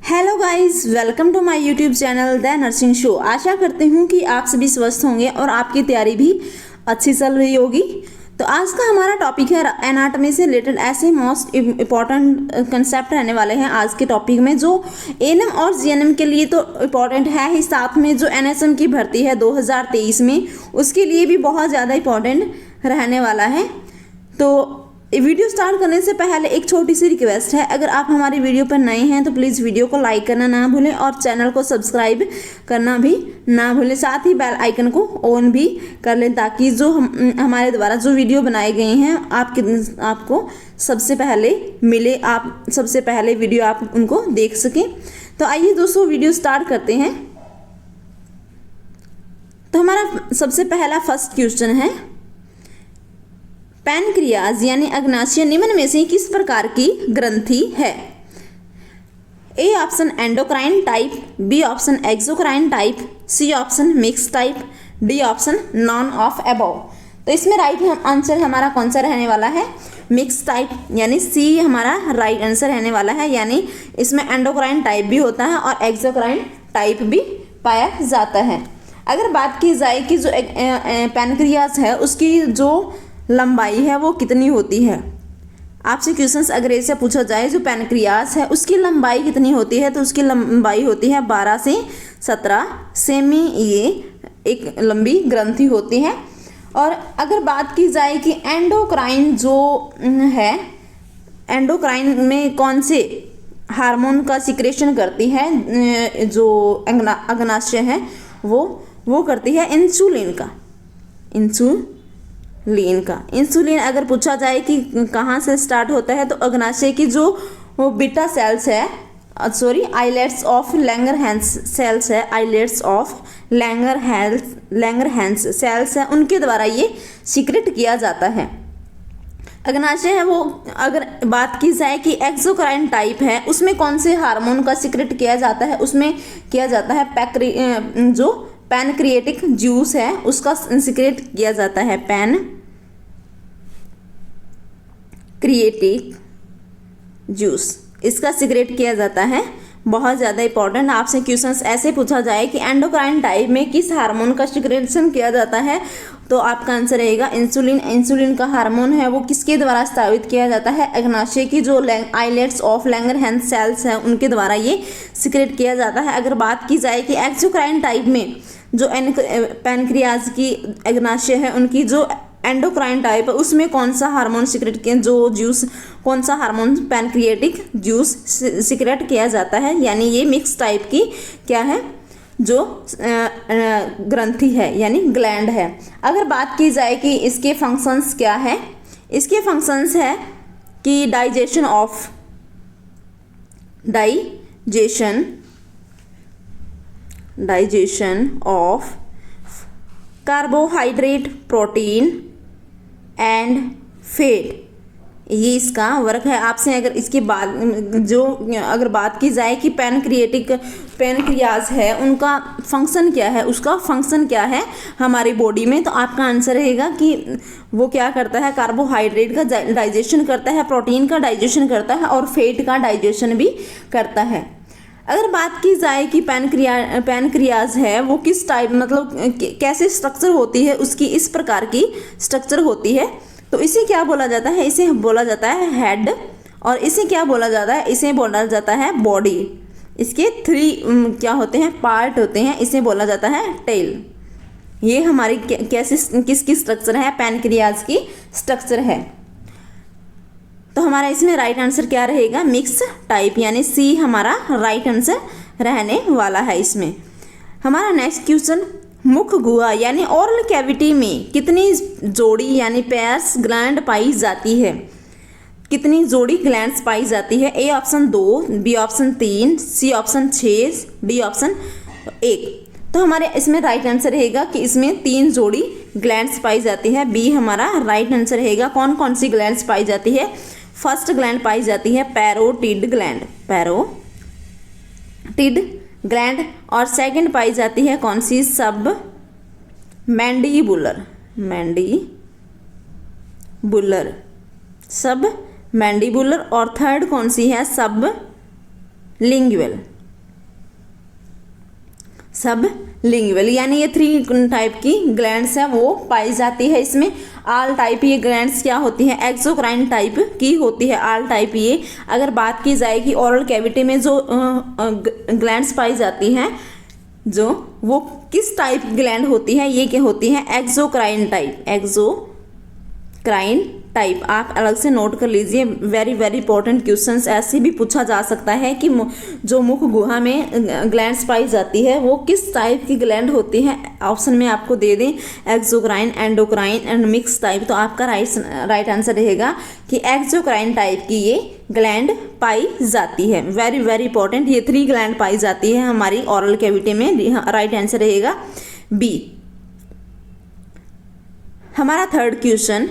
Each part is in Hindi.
Hello guys, welcome to my YouTube channel the nursing show. आशा करती हूँ कि आप सभी स्वस्थ होंगे और आपकी तैयारी भी अच्छी चल रही होगी। तो आज का हमारा टॉपिक है एनाटॉमी से रिलेटेड ऐसे मोस्ट इम्पॉर्टेंट कंसेप्ट रहने वाले हैं आज के टॉपिक में, जो एएनएम और जीएनएम के लिए तो इम्पॉर्टेंट है ही, साथ में जो एनएसएम की भर्ती है 2023 में उसके लिए भी बहुत ज़्यादा इम्पॉर्टेंट रहने वाला है। तो वीडियो स्टार्ट करने से पहले एक छोटी सी रिक्वेस्ट है, अगर आप हमारी वीडियो पर नए हैं तो प्लीज़ वीडियो को लाइक करना ना भूलें और चैनल को सब्सक्राइब करना भी ना भूलें। साथ ही बेल आइकन को ऑन भी कर लें ताकि जो हमारे द्वारा जो वीडियो बनाए गए हैं आपको सबसे पहले मिले, आप सबसे पहले वीडियो आप उनको देख सकें। तो आइए दोस्तों वीडियो स्टार्ट करते हैं। तो हमारा सबसे पहला फर्स्ट क्वेश्चन है, पैनक्रियाज यानी अग्नाशय निम्न में से किस प्रकार की ग्रंथि है? A option endocrine type, B option exocrine type, C option mix type, D option none of above. तो इसमें राइट आंसर हमारा कौन सा रहने वाला है? मिक्स टाइप, यानी सी हमारा राइट आंसर रहने वाला है। यानी इसमें एंडोक्राइन टाइप भी होता है और एक्सोक्राइन टाइप भी पाया जाता है। अगर बात की जाए कि जो पैनक्रियाज है उसकी जो लंबाई है वो कितनी होती है, आपसे क्वेश्चंस अगर ऐसे पूछा जाए जो पैनक्रियाज है उसकी लंबाई कितनी होती है, तो उसकी लंबाई होती है 12 से 17 सेमी। ये एक लंबी ग्रंथि होती है। और अगर बात की जाए कि एंडोक्राइन जो है, एंडोक्राइन में कौन से हार्मोन का सिक्रेशन करती है जो अग्नाशय है, वो करती है इंसुलिन का। इंसुलिन अगर पूछा जाए कि कहाँ से स्टार्ट होता है, तो अग्नाशय की जो बीटा सेल्स है, आइलेट्स ऑफ लैंगरहैंस सेल्स है, आइलेट्स ऑफ लैंगरहैंस सेल्स है, उनके द्वारा ये सीक्रेट किया जाता है। अग्नाशय है वो, अगर बात की जाए कि एक्सोक्राइन टाइप है उसमें कौन से हार्मोन का सीक्रेट किया जाता है, उसमें किया जाता है जो पैनक्रिएटिक जूस है उसका सीक्रेट किया जाता है। पैनक्रिएटिक जूस इसका सीक्रेट किया जाता है। बहुत ज़्यादा इंपॉर्टेंट, आपसे क्वेश्चंस ऐसे पूछा जाए कि एंडोक्राइन टाइप में किस हार्मोन का सीक्रेशन किया जाता है, तो आपका आंसर रहेगा इंसुलिन। इंसुलिन का हार्मोन है वो किसके द्वारा स्रावित किया जाता है? अग्नाशय की जो आइलेट्स ऑफ लैंगरहैंस सेल्स हैं उनके द्वारा ये सीक्रेट किया जाता है। अगर बात की जाए कि एक्सोक्राइन टाइप में जो पैनक्रियाज की अग्नाशय है उनकी जो एंडोक्राइन टाइप है उसमें कौन सा हार्मोन सीक्रेट किया, जो जूस कौन सा हार्मोन पैनक्रिएटिक जूस सीक्रेट किया जाता है? यानी ये मिक्स टाइप की क्या है, जो ग्रंथि है यानी ग्लैंड है। अगर बात की जाए कि इसके फंक्शंस क्या है, इसके फंक्शंस है कि digestion of carbohydrate, protein and fat, ये इसका वर्क है। आपसे अगर इसके बाद अगर बात की जाए कि पैनक्रियाज है उनका फंक्शन क्या है, उसका फंक्शन क्या है हमारी बॉडी में, तो आपका आंसर रहेगा कि वो क्या करता है, कार्बोहाइड्रेट का डाइजेशन करता है, प्रोटीन का डाइजेशन करता है और फैट का डाइजेशन भी करता है। अगर बात की जाए कि पैनक्रियाज है वो किस टाइप, मतलब कैसे स्ट्रक्चर होती है, उसकी इस प्रकार की स्ट्रक्चर होती है, तो इसे क्या बोला जाता है? इसे बोला जाता है हेड। और इसे क्या बोला जाता है? इसे बोला जाता है बॉडी। इसके 3 क्या होते हैं, पार्ट होते हैं, इसे बोला जाता है टेल। ये हमारी कैसे किसकी स्ट्रक्चर है? पैनक्रियाज की स्ट्रक्चर है। तो हमारा इसमें राइट आंसर क्या रहेगा? मिक्स टाइप, यानी सी हमारा राइट आंसर रहने वाला है। इसमें हमारा नेक्स्ट क्वेश्चन, मुख गुहा यानी ओरल कैविटी में कितनी जोड़ी यानी पेयर्स ग्लैंड पाई जाती है? कितनी जोड़ी ग्लैंड्स पाई जाती है? A option 2, B option 3, C option 6, D option 1। तो हमारे इसमें राइट आंसर रहेगा कि इसमें 3 जोड़ी ग्लैंड्स पाई जाती है। बी हमारा राइट आंसर रहेगा। कौन कौन सी ग्लैंड्स पाई जाती है? फर्स्ट ग्लैंड पाई जाती है पैरोटिड ग्लैंड, और सेकंड पाई जाती है कौन सी? सब मैंडिबुलर, और थर्ड कौन सी है? सब लिंगुअल। सब लिंगुअल, यानी ये 3 टाइप की ग्लैंड्स है वो पाई जाती है इसमें। आल टाइप ये ग्लैंड्स क्या होती है, एक्सोक्राइन टाइप की होती है आल टाइप ये। अगर बात की जाए कि ओरल कैविटी में जो ग्लैंड्स पाई जाती हैं जो वो किस टाइप ग्लैंड होती है, ये क्या होती है, एक्सोक्राइन टाइप, एक्सोक्राइन टाइप। आप अलग से नोट कर लीजिए, वेरी वेरी इंपॉर्टेंट क्वेश्चंस ऐसे भी पूछा जा सकता है कि जो मुख गुहा में ग्लैंड्स पाई जाती है वो किस टाइप की ग्लैंड होती है। ऑप्शन में आपको दे दें exocrine, endocrine and mix type, तो आपका राइट आंसर रहेगा कि एक्सोक्राइन टाइप की ये ग्लैंड पाई जाती है। वेरी वेरी इंपॉर्टेंट, ये 3 ग्लैंड पाई जाती है हमारी ओरल कैविटी में। राइट आंसर रहेगा बी। हमारा थर्ड क्वेश्चन,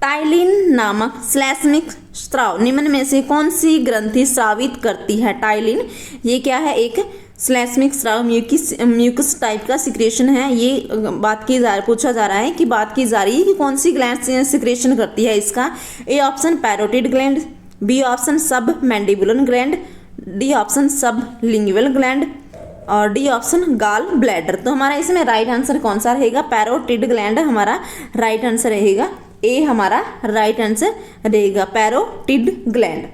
टाइलिन नामक श्लैष्मिक स्राव निम्न में से कौन सी ग्रंथि स्रावित करती है। टाइलिन ये क्या है, एक श्लैष्मिक स्राव म्यूकस टाइप का सिक्रेशन है। ये पूछा जा रहा है कि बात की जा रही है कि कौन सी ग्लैंड सिक्रेशन करती है इसका। A option parotid gland, B option submandibular gland, D option sublingual gland और डी ऑप्शन गॉल ब्लैडर। तो हमारा इसमें राइट आंसर कौन सा रहेगा, पैरोटिड ग्लैंड हमारा राइट आंसर रहेगा। ए हमारा राइट आंसर रहेगा पैरोटिड ग्लैंड।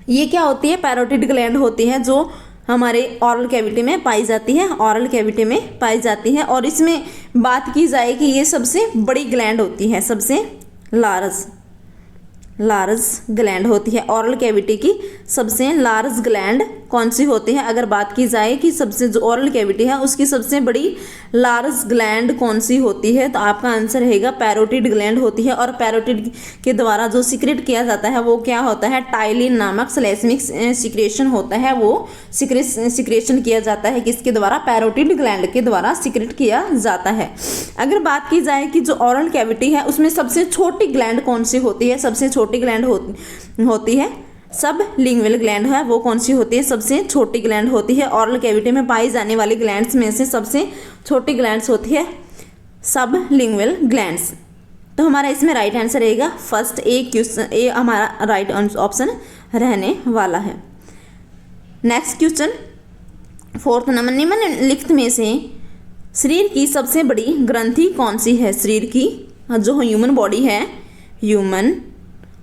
ये क्या होती है, पैरोटिड ग्लैंड होती है जो हमारे ओरल कैविटी में पाई जाती है, ओरल कैविटी में पाई जाती है। और इसमें बात की जाए कि ये सबसे बड़ी ग्लैंड होती है, सबसे लार्ज ग्लैंड होती है। ओरल कैविटी की सबसे लार्ज ग्लैंड कौन सी होती है। अगर बात की जाए कि सबसे जो ओरल कैविटी है उसकी सबसे बड़ी लार्ज ग्लैंड कौन सी होती है, तो आपका आंसर रहेगा पैरोटिड ग्लैंड होती है। और पैरोटिड के द्वारा जो सिक्रेट किया जाता है वो क्या होता है, टाइलिन नामक श्लैष्मिक सिक्रेशन होता है। वो सिक्रेशन किया जाता है किसके द्वारा, पैरोटिड ग्लैंड के द्वारा सिक्रेट किया जाता है। अगर बात की जाए कि जो ओरल कैविटी है उसमें सबसे छोटी ग्लैंड कौन सी होती है, सबसे छोटी ग्लैंड होती है सब लिंगुअल ग्लैंड है। वो कौन सी होती है, सबसे छोटी ग्लैंड होती है। ओरल कैविटी में पाई जाने वाली ग्लैंड्स में से सबसे छोटी ग्लैंड्स होती है सब लिंगुअल ग्लैंड्स। तो हमारा इसमें राइट आंसर रहेगा फर्स्ट ए क्वेश्चन, ए हमारा राइट ऑप्शन रहने वाला है। नेक्स्ट क्वेश्चन, फोर्थ नंबर, निम्नलिखित में से शरीर की सबसे बड़ी ग्रंथि कौन सी है। शरीर की जो ह्यूमन बॉडी है, ह्यूमन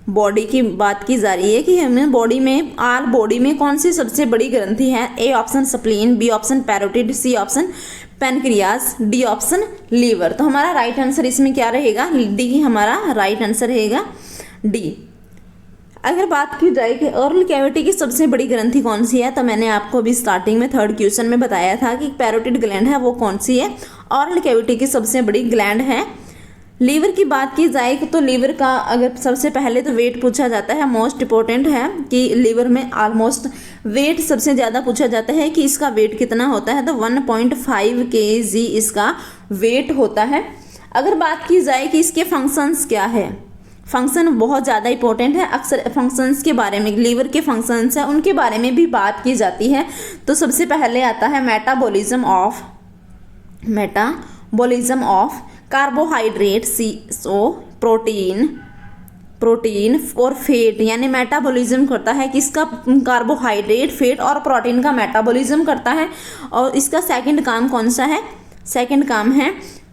बॉडी की बात की जा रही है कि ह्यूमन बॉडी में, आल बॉडी में कौन सी सबसे बड़ी ग्रंथि है। A option spleen, B option parotid, C option pancreas, D option liver. तो हमारा राइट आंसर इसमें क्या रहेगा, डी हमारा राइट आंसर रहेगा डी। अगर बात की जाए कि ओरल कैविटी की सबसे बड़ी ग्रंथि कौन सी है, तो मैंने आपको अभी स्टार्टिंग में थर्ड क्वेश्चन में बताया था कि पैरोटिड ग्लैंड है वो कौन सी है। ओरल कैविटी की सबसे बड़ी ग्लैंड है। लीवर की बात की जाए तो लीवर का अगर सबसे पहले तो वेट पूछा जाता है, मोस्ट इंपॉर्टेंट है कि लीवर में ऑलमोस्ट वेट सबसे ज़्यादा पूछा जाता है कि इसका वेट कितना होता है, तो 1.5 kg इसका वेट होता है। अगर बात की जाए कि इसके फंक्शंस क्या है, फंक्शन बहुत ज़्यादा इंपॉर्टेंट है। अक्सर फंक्शंस के बारे में, लीवर के फंक्शंस हैं उनके बारे में भी बात की जाती है। तो सबसे पहले आता है मेटाबॉलिज्म ऑफ कार्बोहाइड्रेट, प्रोटीन और फैट, यानी मेटाबॉलिज्म करता है किसका, कार्बोहाइड्रेट, फैट और प्रोटीन का मेटाबॉलिज्म करता है। और इसका सेकंड काम कौन सा है, सेकंड काम है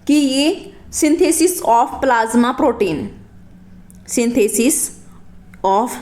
कि ये synthesis of plasma protein, synthesis of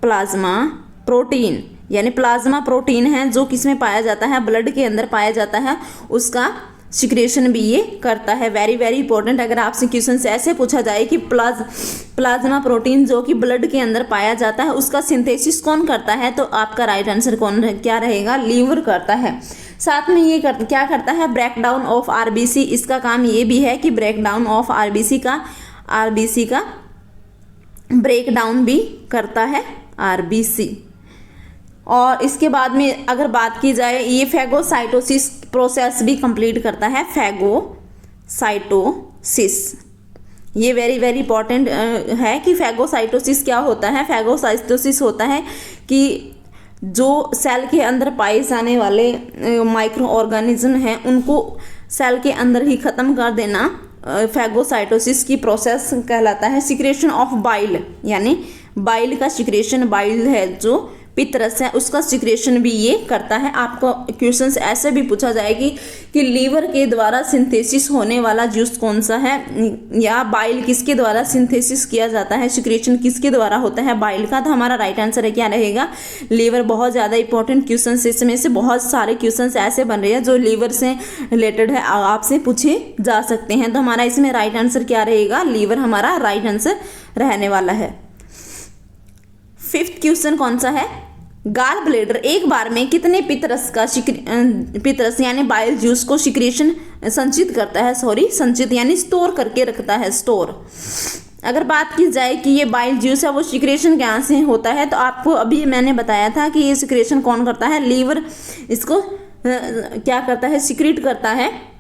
plasma protein, यानी प्लाज्मा प्रोटीन है जो किसमें पाया जाता है, ब्लड के अंदर पाया जाता है, उसका सिक्रेशन भी ये करता है। वेरी वेरी इंपॉर्टेंट, अगर आपसे क्वेश्चन से ऐसे पूछा जाए कि प्लाज्मा प्रोटीन जो कि ब्लड के अंदर पाया जाता है उसका सिंथेसिस कौन करता है, तो आपका राइट आंसर क्या रहेगा, लीवर करता है। साथ में ये क्या करता है, ब्रेक डाउन ऑफ आरबीसी, इसका काम ये भी है कि ब्रेक डाउन ऑफ आरबीसी का ब्रेक डाउन भी करता है आरबीसी। और इसके बाद में अगर बात की जाए, ये फैगोसाइटोसिस प्रोसेस भी कंप्लीट करता है, फैगोसाइटोसिस। ये वेरी वेरी इंपॉर्टेंट है कि फैगोसाइटोसिस क्या होता है। फैगोसाइटोसिस होता है कि जो सेल के अंदर पाए जाने वाले माइक्रो ऑर्गेनिज्म हैं उनको सेल के अंदर ही ख़त्म कर देना फैगोसाइटोसिस की प्रोसेस कहलाता है। सिक्रेशन ऑफ बाइल, यानी बाइल का सिक्रेशन, बाइल है जो पित्तरस है उसका सिक्रेशन भी ये करता है। आपको क्वेश्चंस ऐसे भी पूछा जाएगी कि लीवर के द्वारा सिंथेसिस होने वाला जूस कौन सा है, या बाइल किसके द्वारा सिंथेसिस किया जाता है, सिक्रेशन किसके द्वारा होता है बाइल का। तो हमारा राइट आंसर है क्या रहेगा, लीवर। बहुत ज़्यादा इंपॉर्टेंट क्वेश्चन, इसमें से बहुत सारे क्वेश्चन ऐसे बन रहे हैं जो लीवर से रिलेटेड है, आपसे पूछे जा सकते हैं। तो हमारा इसमें राइट आंसर क्या रहेगा, लीवर हमारा राइट आंसर रहने वाला है। फिफ्थ क्वेश्चन कौन सा है, गाल ब्लेडर एक बार में कितने पित्तरस यानी बाइल जूस को सिक्रेशन संचित करता है, संचित यानी स्टोर करके रखता है, स्टोर। अगर बात की जाए कि ये बाइल जूस है वो सिक्रेशन कहाँ से होता है, तो आपको अभी मैंने बताया था कि ये सिक्रेशन कौन करता है, लीवर इसको क्या करता है, सिक्रेट करता है।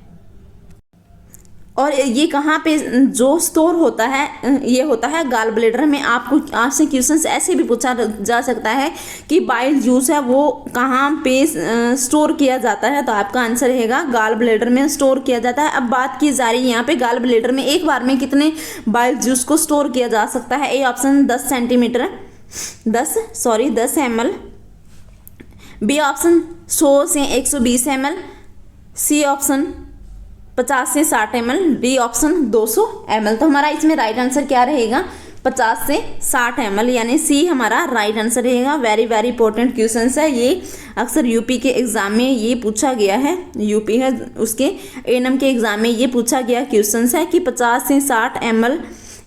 और ये कहाँ पे जो स्टोर होता है, ये होता है गाल ब्लेडर में। आपसे क्वेश्चंस ऐसे भी पूछा जा सकता है कि बाइल जूस है वो कहाँ पे स्टोर किया जाता है, तो आपका आंसर रहेगा गाल ब्लेडर में स्टोर किया जाता है। अब बात की जा रही है यहाँ पे गाल ब्लेडर में एक बार में कितने बाइल जूस को स्टोर किया जा सकता है। A option 10 centimetre 10 ml, B option 100 से 120 ml, सी ऑप्शन 50 से 60 ml, डी ऑप्शन 200 ml। तो हमारा इसमें राइट आंसर क्या रहेगा, 50 से 60 ml, यानी सी हमारा राइट आंसर रहेगा। वेरी वेरी इंपॉर्टेंट क्वेश्चन है ये, अक्सर यूपी के एग्जाम में ये पूछा गया है, यूपी है उसके एएनएम के एग्जाम में ये पूछा गया क्वेश्चन है कि 50 से 60 ml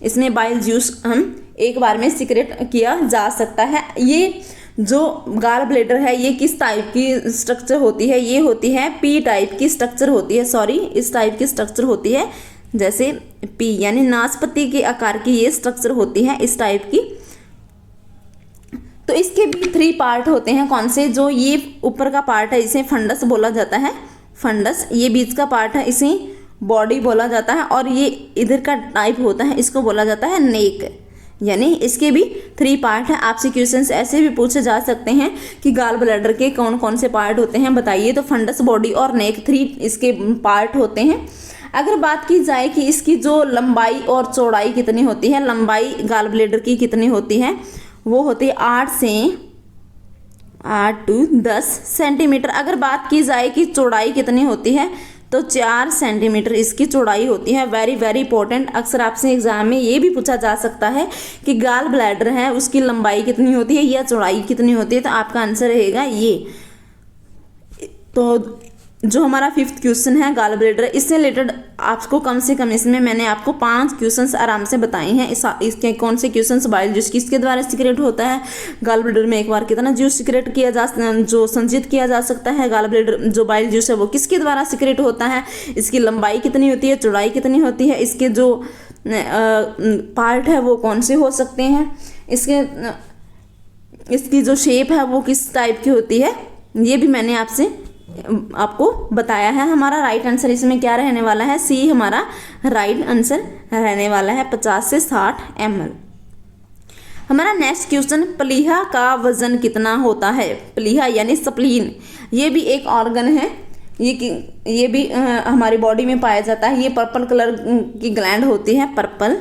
इसमें बाइल जूस हम एक बार में सिक्रेट किया जा सकता है। ये जो गाल ब्लेडर है ये किस टाइप की स्ट्रक्चर होती है, ये होती है पी टाइप की स्ट्रक्चर होती है, इस टाइप की स्ट्रक्चर होती है, जैसे पी यानी नाशपाती के आकार की ये स्ट्रक्चर होती है, इस टाइप की। तो इसके भी 3 पार्ट होते हैं, कौन से, जो ये ऊपर का पार्ट है इसे फंडस बोला जाता है, फंडस। ये बीच का पार्ट है इसे बॉडी बोला जाता है, और ये इधर का टाइप होता है इसको बोला जाता है नेक, यानी इसके भी 3 पार्ट हैं। आपसे क्वेश्चंस ऐसे भी पूछे जा सकते हैं कि गाल ब्लैडर के कौन कौन से पार्ट होते हैं बताइए, तो फंडस, बॉडी और नेक 3 इसके पार्ट होते हैं। अगर बात की जाए कि इसकी जो लंबाई और चौड़ाई कितनी होती है, लंबाई गाल ब्लैडर की कितनी होती है, वो होती है 8 to 10 सेंटीमीटर। अगर बात की जाए कि चौड़ाई कितनी होती है, तो 4 सेंटीमीटर इसकी चौड़ाई होती है। वेरी वेरी इंपॉर्टेंट, अक्सर आपसे एग्जाम में ये भी पूछा जा सकता है कि गाल ब्लैडर है उसकी लंबाई कितनी होती है या चौड़ाई कितनी होती है, तो आपका आंसर रहेगा ये। तो जो हमारा 5th क्वेश्चन है गाल ब्लैडर, इससे रिलेटेड आपको कम से कम इसमें मैंने आपको 5 क्वेश्चंस आराम से बताए हैं। इसके कौन से क्वेश्चंस, बाइल जूस किसके द्वारा सिक्रेट होता है, गाल ब्लैडर में एक बार कितना जूस सिक्रेट किया जो संचित किया जा सकता है, गाल ब्लैडर जो बाइल जूस है वो किसके द्वारा सिक्रेट होता है, इसकी लंबाई कितनी होती है, चौड़ाई कितनी होती है, इसके जो पार्ट है वो कौन से हो सकते हैं, इसकी जो शेप है वो किस टाइप की होती है, ये भी मैंने आपको बताया है। हमारा राइट आंसर इसमें क्या रहने वाला है, सी हमारा राइट आंसर रहने वाला है, 50 से 60 ml। हमारा नेक्स्ट क्वेश्चन, प्लीहा का वजन कितना होता है। प्लीहा यानी स्प्लीन, ये भी एक ऑर्गन है, ये भी हमारी बॉडी में पाया जाता है। ये पर्पल कलर की ग्लैंड होती है, पर्पल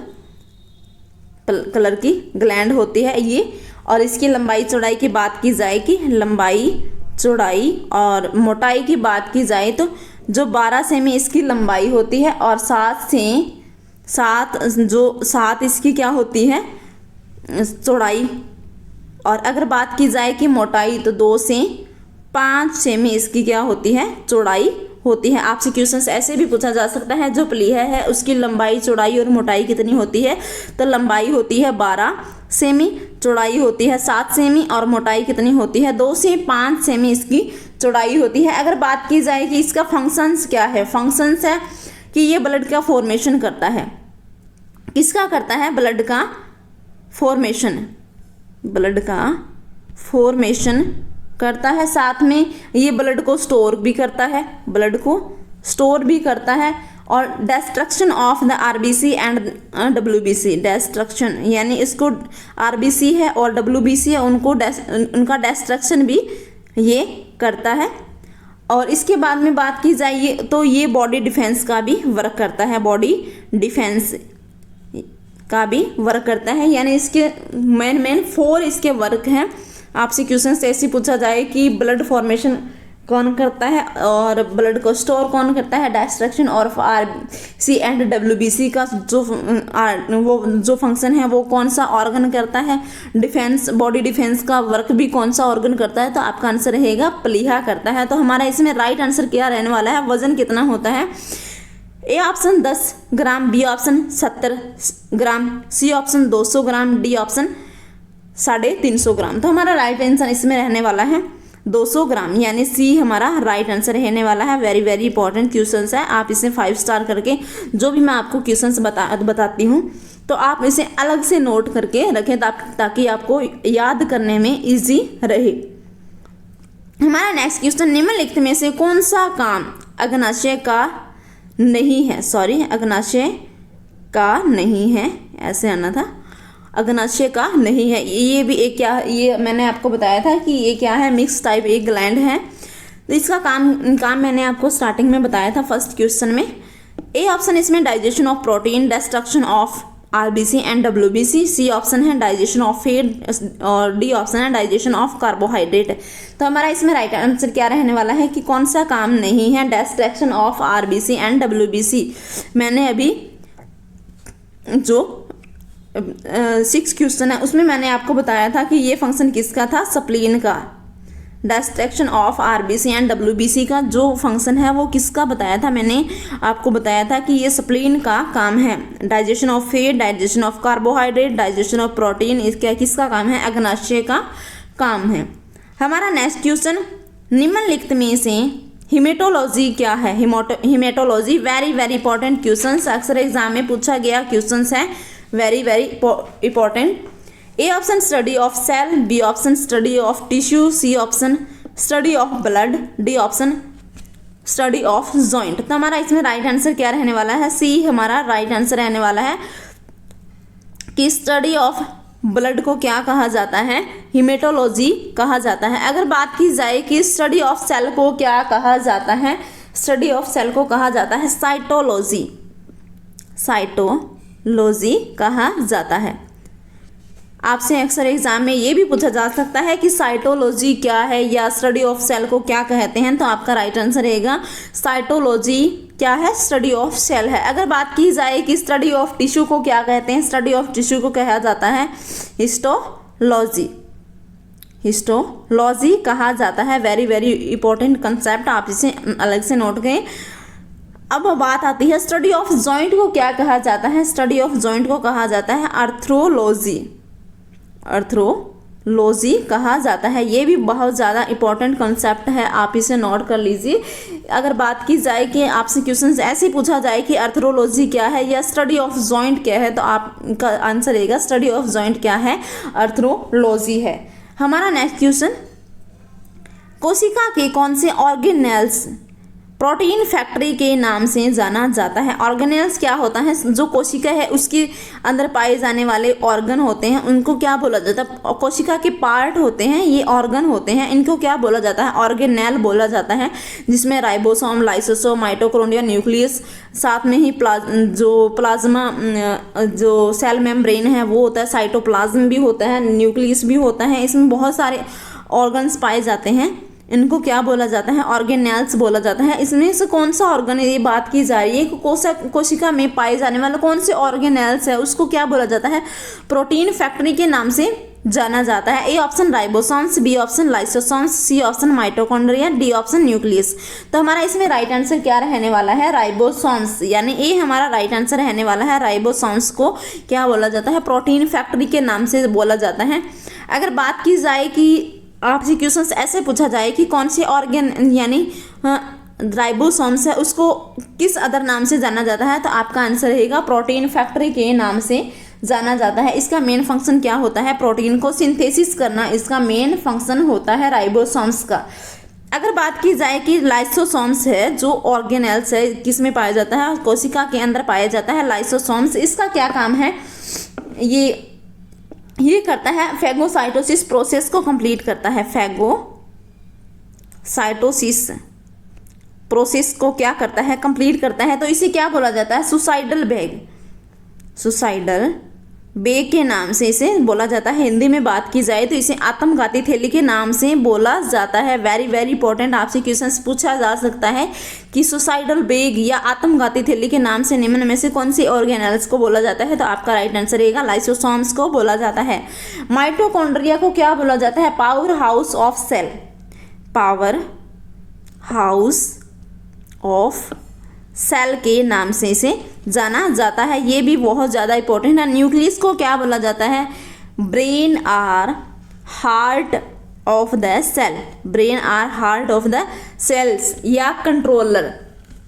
कलर की ग्लैंड होती है ये। और इसकी लंबाई चौड़ाई की बात की जाए कि लंबाई चौड़ाई और मोटाई की बात की जाए तो जो 12 सेमी इसकी लंबाई होती है और 7 इसकी क्या होती है, चौड़ाई। और अगर बात की जाए कि मोटाई, तो 2 से 5 सेमी इसकी क्या होती है, चौड़ाई होती है। आपसे क्वेश्चंस ऐसे भी पूछा जा सकता है जो प्लीहा है उसकी लंबाई, चौड़ाई और मोटाई कितनी होती है, तो लंबाई होती है 12 सेमी, चौड़ाई होती है 7 सेमी और मोटाई कितनी होती है, 2 से 5 सेमी इसकी चौड़ाई होती है। अगर बात की जाए कि इसका फंक्शंस क्या है, फंक्शंस है कि ये ब्लड का फॉर्मेशन करता है। किसका करता है, ब्लड का फॉर्मेशन करता है। साथ में ये ब्लड को स्टोर भी करता है, और destruction of the RBC and WBC, destruction यानी इसको आरबीसी है और डब्ल्यूबीसी है उनका डिस्ट्रक्शन भी ये करता है। और इसके बाद में बात की जाए तो ये बॉडी डिफेंस का भी वर्क करता है, यानी इसके मेन 4 इसके वर्क हैं। आपसे क्वेश्चन ऐसे पूछा जाए कि ब्लड फॉर्मेशन कौन करता है और ब्लड को स्टोर कौन करता है, डिस्ट्रक्शन और आरबीसी एंड डब्ल्यूबीसी का जो फंक्शन है वो कौन सा ऑर्गन करता है, डिफेंस बॉडी डिफेंस का वर्क भी कौन सा ऑर्गन करता है, तो आपका आंसर रहेगा प्लीहा करता है। तो हमारा इसमें राइट आंसर क्या रहने वाला है, वजन कितना होता है, A option 10 gram, B option 70 gram, C option 200 gram, D option 350 gram. तो हमारा राइट आंसर इसमें रहने वाला है 200 ग्राम, यानी सी हमारा राइट आंसर रहने वाला है। वेरी वेरी इंपॉर्टेंट क्वेश्चंस है, आप इसे 5 स्टार करके जो भी मैं आपको क्वेश्चंस बताती हूँ तो आप इसे अलग से नोट करके रखें ताकि आपको याद करने में इजी रहे। हमारा नेक्स्ट क्वेश्चन, निम्नलिखित में से कौन सा काम अग्नाशय का नहीं है, अग्नाशय का नहीं है, ऐसे आना था, अग्नाशय का नहीं है। ये भी एक क्या, ये मैंने आपको बताया था कि ये क्या है, मिक्स टाइप एक ग्लैंड है। तो इसका काम मैंने आपको स्टार्टिंग में बताया था फर्स्ट क्वेश्चन में। ए ऑप्शन इसमें digestion of protein, destruction of RBC and WBC, C option है डाइजेशन ऑफ फैट और डी ऑप्शन है डाइजेशन ऑफ कार्बोहाइड्रेट। तो हमारा इसमें राइट आंसर क्या रहने वाला है कि कौन सा काम नहीं है, destruction of RBC and WBC. मैंने अभी जो 6 क्वेश्चन है उसमें मैंने आपको बताया था कि ये फंक्शन किसका था, स्प्लीन का। Destruction of RBC and WBC का जो फंक्शन है वो किसका बताया था, मैंने आपको बताया था कि ये स्प्लीन का काम है। Digestion of fat, digestion of carbohydrate, digestion of protein, इसका किसका काम है, अग्नाशय का काम है। हमारा नेक्स्ट क्वेश्चन, निम्नलिखित में से हिमेटोलॉजी क्या है, haematology very very important question, अक्सर एग्जाम में पूछा गया क्वेश्चन है, very very important. A option study of cell, B option study of tissue, C option study of blood, D option study of joint. तो हमारा इसमें राइट आंसर क्या रहने वाला है, सी हमारा राइट आंसर रहने वाला है कि स्टडी ऑफ ब्लड को क्या कहा जाता है, हिमेटोलॉजी कहा जाता है। अगर बात की जाए कि स्टडी ऑफ सेल को क्या कहा जाता है, स्टडी ऑफ सेल को कहा जाता है साइटोलॉजी, साइटोलॉजी कहा जाता है। आपसे अक्सर एग्जाम में ये भी पूछा जा सकता है कि साइटोलॉजी क्या है या स्टडी ऑफ सेल को क्या कहते हैं, तो आपका राइट आंसर रहेगा साइटोलॉजी क्या है, स्टडी ऑफ सेल है। अगर बात की जाए कि स्टडी ऑफ टिश्यू को क्या कहते हैं, स्टडी ऑफ टिश्यू को कहा जाता है हिस्टोलॉजी, हिस्टोलॉजी कहा जाता है। वेरी वेरी इंपॉर्टेंट कंसेप्ट, आप इसे अलग से नोट करें। अब बात आती है स्टडी ऑफ जॉइंट को क्या कहा जाता है, स्टडी ऑफ जॉइंट को कहा जाता है आर्थ्रोलॉजी, आर्थ्रोलॉजी कहा जाता है। ये भी बहुत ज़्यादा इंपॉर्टेंट कॉन्सेप्ट है, आप इसे नोट कर लीजिए। अगर बात की जाए कि आपसे क्वेश्चन ऐसे पूछा जाए कि आर्थ्रोलॉजी क्या है या स्टडी ऑफ जॉइंट क्या है, तो आपका आंसर रहेगा स्टडी ऑफ जॉइंट क्या है, आर्थ्रोलॉजी है। हमारा नेक्स्ट क्वेश्चन, कोशिका के कौन से ऑर्गेनेल्स प्रोटीन फैक्ट्री के नाम से जाना जाता है। ऑर्गेनेल्स क्या होता है, जो कोशिका है उसके अंदर पाए जाने वाले ऑर्गन होते हैं, उनको क्या बोला जाता है, कोशिका के पार्ट होते हैं, ये ऑर्गन होते हैं, इनको क्या बोला जाता है, ऑर्गेनेल बोला जाता है। जिसमें राइबोसोम, लाइसोसोम, माइटोकॉन्ड्रिया, न्यूक्लियस, साथ में ही जो प्लाज्मा, जो सेल मेम्ब्रेन है वो होता है, साइटोप्लाज्म भी होता है, न्यूक्लियस भी होता है, इसमें बहुत सारे ऑर्गन्स पाए जाते हैं, इनको क्या बोला जाता है, ऑर्गेनेल्स बोला जाता है। इसमें से कौन सा ऑर्गन, ये बात की जा रही है कि कोशिका में पाए जाने वाला कौन से ऑर्गेनेल्स है उसको क्या बोला जाता है, प्रोटीन फैक्ट्री के नाम से जाना जाता है। A option ribosomes, B option lysosomes, C option mitochondria, D option nucleus. तो हमारा इसमें राइट आंसर क्या रहने वाला है, राइबोसोम्स, यानी ए हमारा राइट आंसर रहने वाला है। राइबोसोम्स को क्या बोला जाता है, प्रोटीन फैक्ट्री के नाम से बोला जाता है। अगर बात की जाए कि आपसे क्वेश्चन ऐसे पूछा जाए कि कौन से ऑर्गन यानी राइबोसोम्स है उसको किस अदर नाम से जाना जाता है, तो आपका आंसर रहेगा प्रोटीन फैक्ट्री के नाम से जाना जाता है। इसका मेन फंक्शन क्या होता है, प्रोटीन को सिंथेसिस करना, इसका मेन फंक्शन होता है राइबोसोम्स का। अगर बात की जाए कि लाइसोसोम्स है जो ऑर्गेनेल्स है किस में पाया जाता है, कोशिका के अंदर पाया जाता है लाइसोसोम्स। इसका क्या काम है, ये करता है फैगोसाइटोसिस प्रोसेस को कंप्लीट करता है। फैगोसाइटोसिस प्रोसेस को क्या करता है, कंप्लीट करता है। तो इसे क्या बोला जाता है, सुसाइडल बैग, सुसाइडल बैग के नाम से इसे बोला जाता है। हिंदी में बात की जाए तो इसे आत्मघाती थैली के नाम से बोला जाता है। वेरी वेरी इंपॉर्टेंट, आपसे क्वेश्चन पूछा जा सकता है कि सुसाइडल बैग या आत्मघाती थैली के नाम से निम्न में से कौन सी ऑर्गेनेल्स को बोला जाता है? तो आपका राइट आंसर रहेगा लाइसोसोम्स को बोला जाता है। माइटोकॉन्ड्रिया को क्या बोला जाता है? Power house of cell. Power house of cell के नाम से इसे जाना जाता है। ये भी बहुत ज़्यादा इंपॉर्टेंट है। न्यूक्लियस को क्या बोला जाता है? Brain or heart of the cell. Brain or heart of the cells या कंट्रोलर,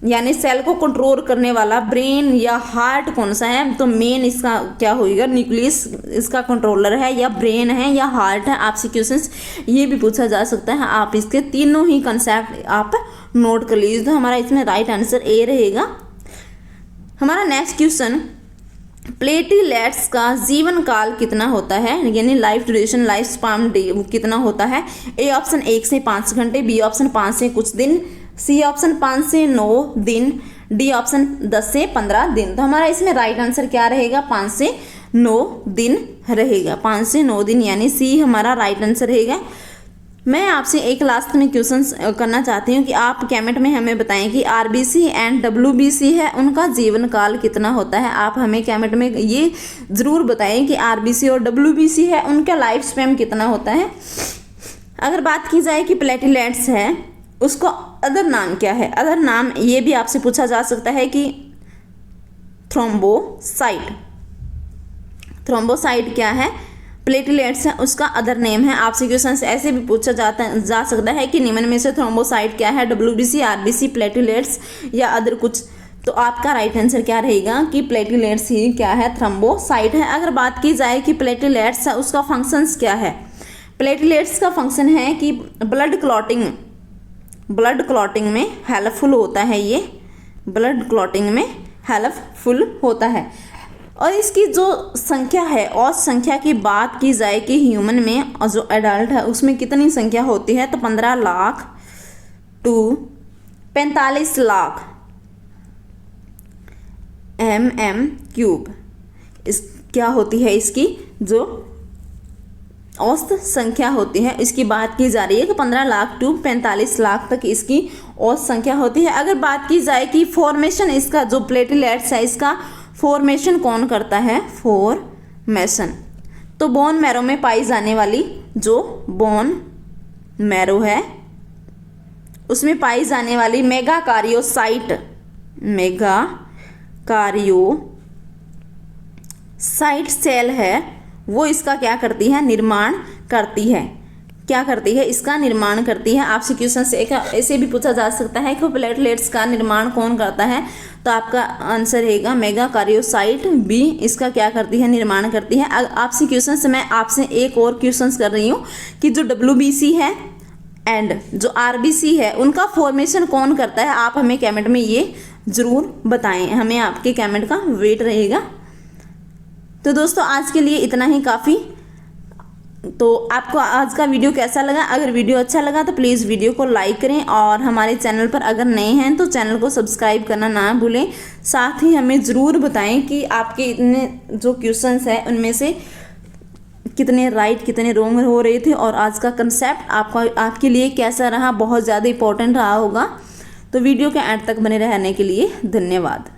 यानी सेल को कंट्रोल करने वाला ब्रेन या हार्ट कौन सा है? तो मेन इसका क्या होगा? न्यूक्लियस इसका कंट्रोलर है, या ब्रेन है, या हार्ट है। आपसे क्वेश्चंस ये भी पूछा जा सकता है। आप इसके तीनों ही कंसेप्ट आप नोट कर लीजिए। तो हमारा इसमें राइट आंसर ए रहेगा। हमारा नेक्स्ट क्वेश्चन, प्लेटलेट्स का जीवन काल कितना होता है? यानी लाइफ ड्यूरेशन, लाइफ स्पैन कितना होता है? ए ऑप्शन 1 से 5 घंटे, बी ऑप्शन 5 से कुछ दिन, सी ऑप्शन 5 से 9 दिन, डी ऑप्शन 10 से 15 दिन। तो हमारा इसमें राइट आंसर क्या रहेगा? 5 से 9 दिन रहेगा। 5 से 9 दिन यानी सी हमारा राइट आंसर रहेगा। मैं आपसे एक लास्ट में क्वेश्चन करना चाहती हूँ कि आप कमेंट में हमें बताएं कि आरबीसी एंड डब्ल्यूबीसी है उनका जीवन काल कितना होता है। आप हमें कमेंट में ये ज़रूर बताएं कि आरबीसी और डब्ल्यूबीसी है उनका लाइफ स्पैन कितना होता है। अगर बात की जाए कि प्लेटलेट्स है उसको अदर नाम क्या है? अदर नाम ये भी आपसे पूछा जा सकता है कि थ्रोम्बोसाइट। थ्रोम्बोसाइट क्या है? प्लेटलेट्स है उसका अदर नेम है। आपसे क्वेश्चन ऐसे भी पूछा जा सकता है कि निम्न में से थ्रोम्बोसाइट क्या है? डब्ल्यूबीसी, आरबीसी, प्लेटलेट्स या अदर कुछ। तो आपका राइट आंसर क्या रहेगा कि प्लेटलेट्स ही क्या है? थ्रोम्बोसाइट है। अगर बात की जाए कि प्लेटलेट्स है उसका फंक्शंस क्या है? प्लेटलेट्स का फंक्शन है कि ब्लड क्लॉटिंग में हेल्पफुल होता है। ये ब्लड क्लॉटिंग में हेल्पफुल होता है। और इसकी जो संख्या है, और संख्या की बात की जाए कि ह्यूमन में और जो एडल्ट है उसमें कितनी संख्या होती है? तो 15 लाख टू 45 लाख mm³ इस क्या होती है इसकी जो औसत संख्या होती है। इसकी बात की जा रही है कि 15 लाख टू 45 लाख तक इसकी औसत संख्या होती है। अगर बात की जाए कि फॉर्मेशन इसका जो प्लेटलेट्स है इसका फॉर्मेशन कौन करता है? फॉर्मेशन तो बोन मैरो में पाई जाने वाली जो बोन मैरो है उसमें पाई जाने वाली मेगाकारियोसाइट सेल है वो इसका क्या करती है? निर्माण करती है। क्या करती है? इसका निर्माण करती है। आपसे क्वेश्चन से ऐसे भी पूछा जा सकता है कि प्लेटलेट्स का निर्माण कौन करता है? तो आपका आंसर रहेगा मेगाकारियोसाइट बी इसका क्या करती है? निर्माण करती है। आपसे क्वेश्चन से मैं आपसे एक और क्वेश्चन कर रही हूँ कि जो डब्ल्यूबीसी है एंड जो आरबीसी है उनका फॉर्मेशन कौन करता है? आप हमें कमेंट में ये ज़रूर बताएं। हमें आपके कमेंट का वेट रहेगा। तो दोस्तों आज के लिए इतना ही काफ़ी। तो आपको आज का वीडियो कैसा लगा? अगर वीडियो अच्छा लगा तो प्लीज़ वीडियो को लाइक करें, और हमारे चैनल पर अगर नए हैं तो चैनल को सब्सक्राइब करना ना भूलें। साथ ही हमें ज़रूर बताएं कि आपके इतने जो क्वेश्चंस हैं उनमें से कितने राइट कितने रॉन्ग हो रहे थे, और आज का कंसेप्ट आपके लिए कैसा रहा? बहुत ज़्यादा इंपॉर्टेंट रहा होगा। तो वीडियो के एंड तक बने रहने के लिए धन्यवाद।